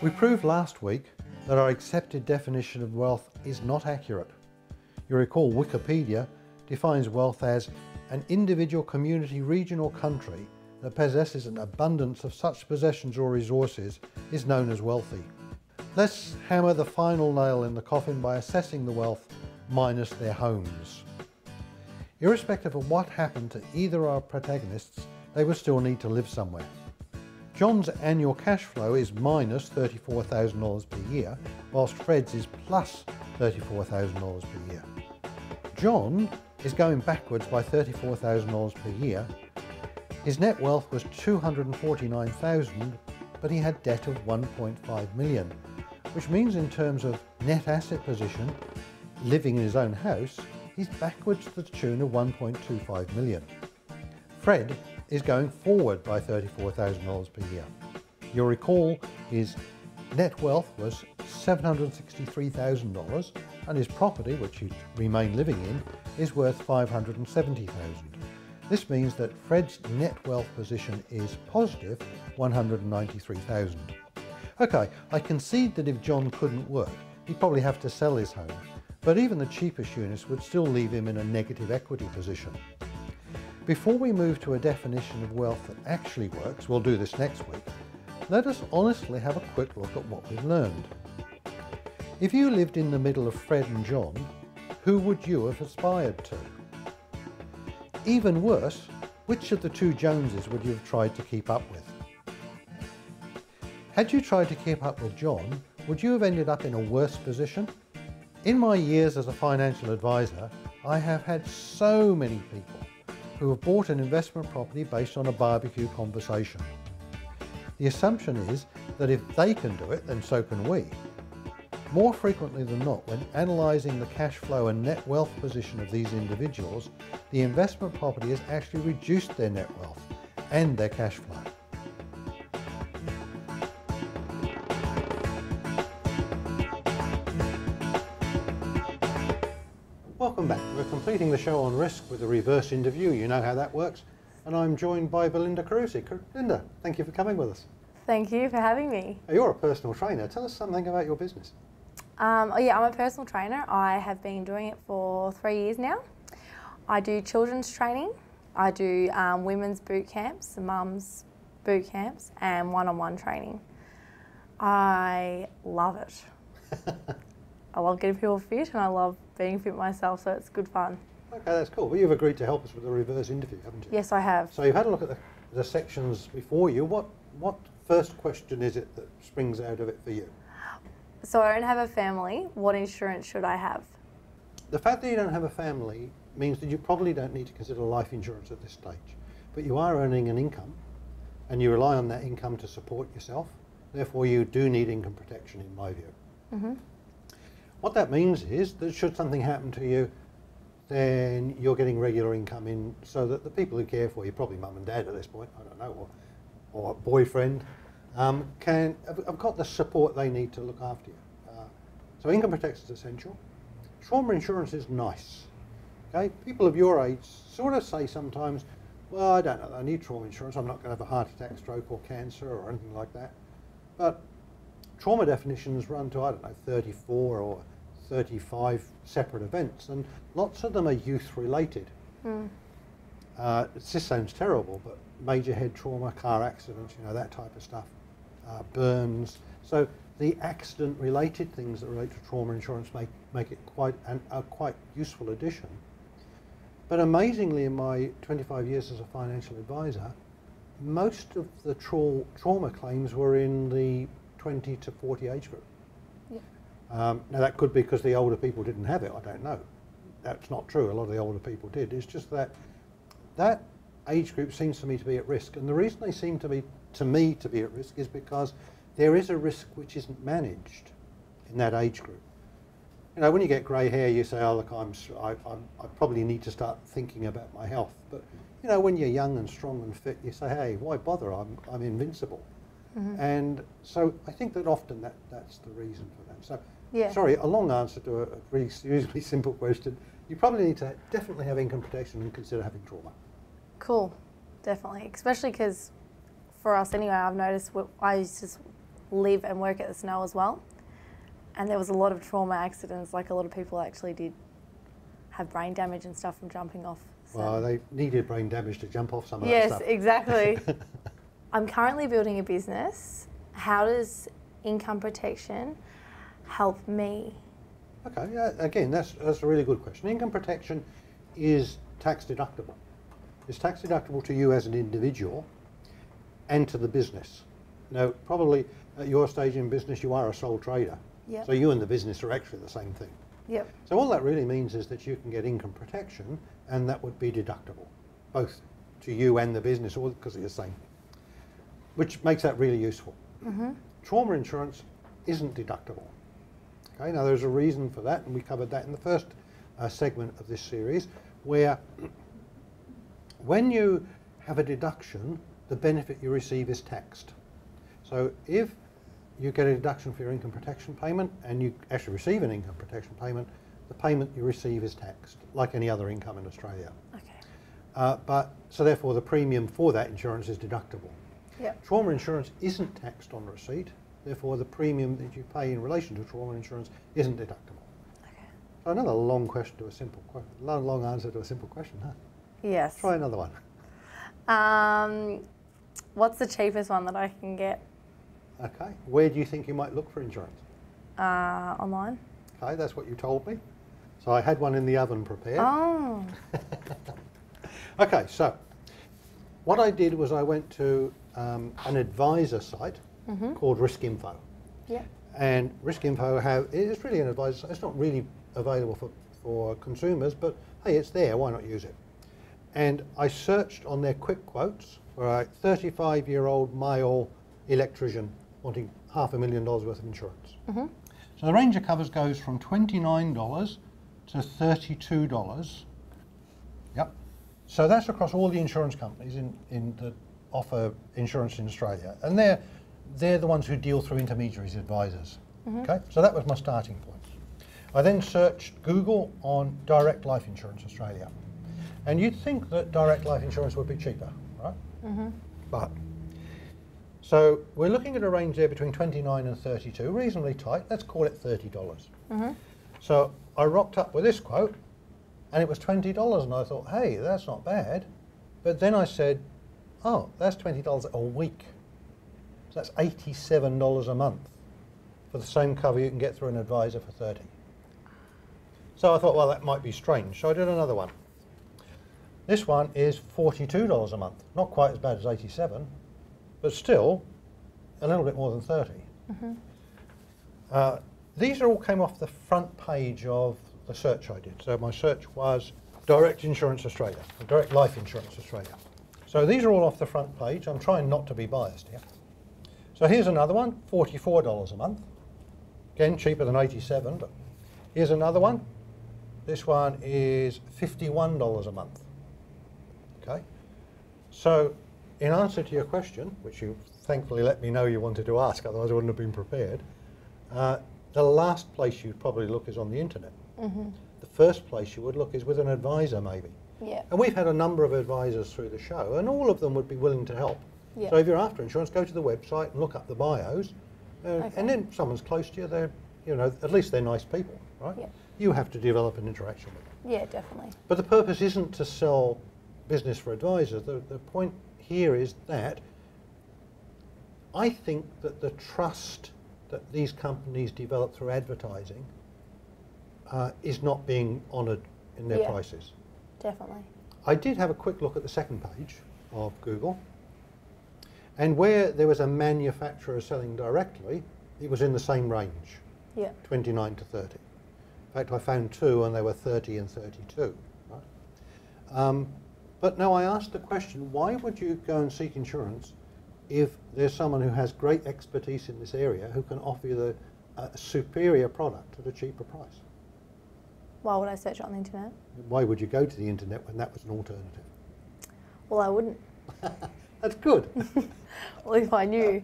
We proved last week that our accepted definition of wealth is not accurate. You recall Wikipedia defines wealth as an individual, community, region or country that possesses an abundance of such possessions or resources is known as wealthy. Let's hammer the final nail in the coffin by assessing the wealth minus their homes. Irrespective of what happened to either our protagonists, they would still need to live somewhere. John's annual cash flow is minus $34,000 per year, whilst Fred's is plus $34,000 per year. John is going backwards by $34,000 per year. His net wealth was $249,000, but he had debt of $1.5 million, which means in terms of net asset position, living in his own house, he's backwards to the tune of $1.25 million. Fred is going forward by $34,000 per year. You'll recall his net wealth was $763,000 and his property, which he remained living in, is worth $570,000. This means that Fred's net wealth position is positive $193,000. Okay, I concede that if John couldn't work, he'd probably have to sell his home, but even the cheapest units would still leave him in a negative equity position. Before we move to a definition of wealth that actually works, we'll do this next week, let us honestly have a quick look at what we've learned. If you lived in the middle of Fred and John, who would you have aspired to? Even worse, which of the two Joneses would you have tried to keep up with? Had you tried to keep up with John, would you have ended up in a worse position? In my years as a financial advisor, I have had so many people who have bought an investment property based on a barbecue conversation. The assumption is that if they can do it, then so can we. More frequently than not, when analysing the cash flow and net wealth position of these individuals, the investment property has actually reduced their net wealth and their cash flow. Welcome back. We're completing the show on risk with a reverse interview. You know how that works. And I'm joined by Belinda Carusi. Belinda, thank you for coming with us. Thank you for having me. You're a personal trainer. Tell us something about your business. I'm a personal trainer. I have been doing it for 3 years now. I do children's training. I do women's boot camps, mums boot camps, and one-on-one training. I love it. I love getting people fit and I love being fit myself, so it's good fun. Okay, that's cool. Well, you've agreed to help us with the reverse interview, haven't you? Yes, I have. So you've had a look at the sections before you. What first question is it that springs out of it for you? So I don't have a family. What insurance should I have? The fact that you don't have a family means that you probably don't need to consider life insurance at this stage. But you are earning an income and you rely on that income to support yourself. Therefore, you do need income protection, in my view. Mm-hmm. What that means is that should something happen to you, then you're getting regular income in so that the people who care for you, probably mum and dad at this point, I don't know, or boyfriend, have got the support they need to look after you. So income protection is essential. Trauma insurance is nice. Okay, people of your age sort of say sometimes, well, I don't know, I need trauma insurance, I'm not going to have a heart attack, stroke or cancer or anything like that. But trauma definitions run to, I don't know, 34 or 35 separate events, and lots of them are youth related. Mm. It just sounds terrible, but major head trauma, car accidents, you know, that type of stuff, burns. So the accident related things that relate to trauma insurance make it quite a quite useful addition. But amazingly, in my 25 years as a financial advisor, most of the trauma claims were in the 20 to 40 age group. Yeah. Now that could be because the older people didn't have it, I don't know. That's not true, a lot of the older people did. It's just that that age group seems to me to be at risk. And the reason they seem to me to be at risk is because there is a risk which isn't managed in that age group. You know, when you get grey hair, you say, oh look, I probably need to start thinking about my health. But you know, when you're young and strong and fit, you say, hey, why bother? I'm invincible. Mm-hmm. And so I think that often that's the reason for that. So, yeah. Sorry, a long answer to a really reasonably simple question. You probably need to definitely have income protection and consider having trauma. Cool, definitely. Especially because for us anyway, I've noticed I used to live and work at the snow as well. And there was a lot of trauma accidents, like a lot of people actually did have brain damage and stuff from jumping off. So. Well, they needed brain damage to jump off some of that Yes, stuff. exactly. I'm currently building a business. How does income protection help me? Okay, yeah, again, that's a really good question. Income protection is tax deductible. It's tax deductible to you as an individual and to the business. Now, probably at your stage in business, you are a sole trader. Yep. So you and the business are actually the same thing. Yep. So all that really means is that you can get income protection, and that would be deductible, both to you and the business, all because they're the same, which makes that really useful. Mm-hmm. Trauma insurance isn't deductible. Okay, now there's a reason for that, and we covered that in the first segment of this series, where when you have a deduction, the benefit you receive is taxed. So if you get a deduction for your income protection payment and you actually receive an income protection payment, the payment you receive is taxed, like any other income in Australia. Okay. So therefore the premium for that insurance is deductible. Yep. Trauma insurance isn't taxed on receipt, therefore the premium that you pay in relation to trauma insurance isn't deductible. Okay. So another long question to a simple question, long answer to a simple question, huh? Yes. Try another one. What's the cheapest one that I can get? Okay, where do you think you might look for insurance? Online. Okay, that's what you told me. So I had one in the oven prepared. Oh. Okay, so what I did was I went to an advisor site called Risk Info. Yeah. And Risk Info it's really an advisor site. It's not really available for consumers, but hey, it's there, why not use it? And I searched on their quick quotes for a 35-year-old male electrician wanting $500,000 worth of insurance. Mm-hmm. So the range of covers goes from $29 to $32. Yep. So that's across all the insurance companies that offer insurance in Australia. And they're the ones who deal through intermediaries, advisors. Mm-hmm. Okay. So that was my starting point. I then searched Google on Direct Life Insurance Australia. And you'd think that direct life insurance would be cheaper, right? Mm-hmm. But so we're looking at a range there between 29 and 32, reasonably tight. Let's call it $30. Mm-hmm. So I rocked up with this quote, and it was $20, and I thought, hey, that's not bad. But then I said, oh, that's $20 a week. So that's $87 a month for the same cover you can get through an advisor for $30. So I thought, well, that might be strange. So I did another one. This one is $42 a month. Not quite as bad as 87, but still a little bit more than 30. Mm-hmm. These all came off the front page of the search I did. So my search was Direct Insurance Australia, Direct Life Insurance Australia. So these are all off the front page. I'm trying not to be biased here. So here's another one, $44 a month. Again, cheaper than 87, but here's another one. This one is $51 a month. Okay, so in answer to your question, which you thankfully let me know you wanted to ask, otherwise I wouldn't have been prepared, the last place you'd probably look is on the internet. Mm-hmm. The first place you would look is with an advisor maybe. Yeah. And we've had a number of advisors through the show, and all of them would be willing to help. Yeah. So if you're after insurance, go to the website and look up the bios, Okay. and then someone's close to you, at least they're nice people, right? Yeah. You have to develop an interaction with them. Yeah, definitely. But the purpose isn't to sell business for advisors. The point here is that I think that the trust that these companies develop through advertising is not being honoured in their prices. Definitely. I did have a quick look at the second page of Google, and where there was a manufacturer selling directly, it was in the same range, 29 to 30. In fact, I found two, and they were 30 and 32. Right? But now I asked the question, why would you go and seek insurance if there's someone who has great expertise in this area who can offer you a superior product at a cheaper price? Why would I search it on the internet? Why would you go to the internet when that was an alternative? Well, I wouldn't. That's good. Well, if I knew.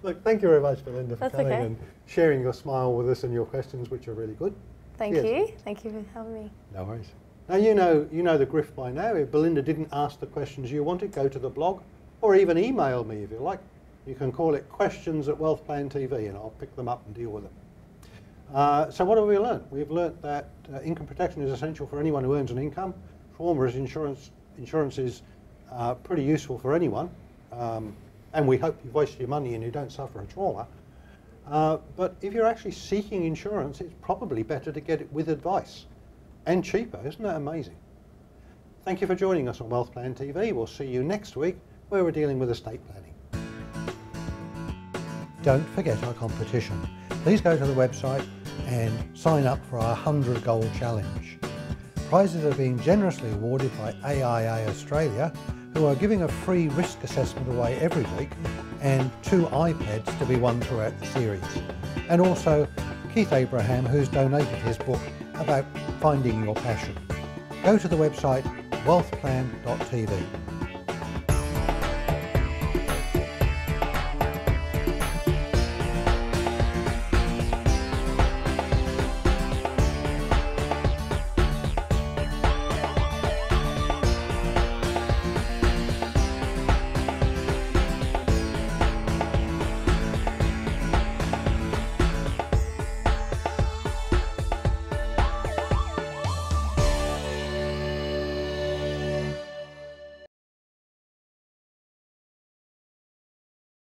Look, thank you very much, Belinda, for That's coming okay. and sharing your smile with us and your questions, which are really good. Thank Yes. you. Thank you for having me. No worries. Now you know the grift by now. If Belinda didn't ask the questions you wanted, go to the blog or even email me if you like. You can call it Questions at Wealth Plan TV and I'll pick them up and deal with them. So what have we learned? We've learnt that income protection is essential for anyone who earns an income. Trauma insurance is pretty useful for anyone. And we hope you waste your money and you don't suffer a trauma. But if you're actually seeking insurance, it's probably better to get it with advice. And cheaper, isn't that amazing? Thank you for joining us on Wealth Plan TV. We'll see you next week where we're dealing with estate planning. Don't forget our competition. Please go to the website and sign up for our 100 Gold Challenge. Prizes are being generously awarded by AIA Australia, who are giving a free risk assessment away every week and 2 iPads to be won throughout the series. And also Keith Abraham, who's donated his book about finding your passion. Go to the website wealthplan.tv.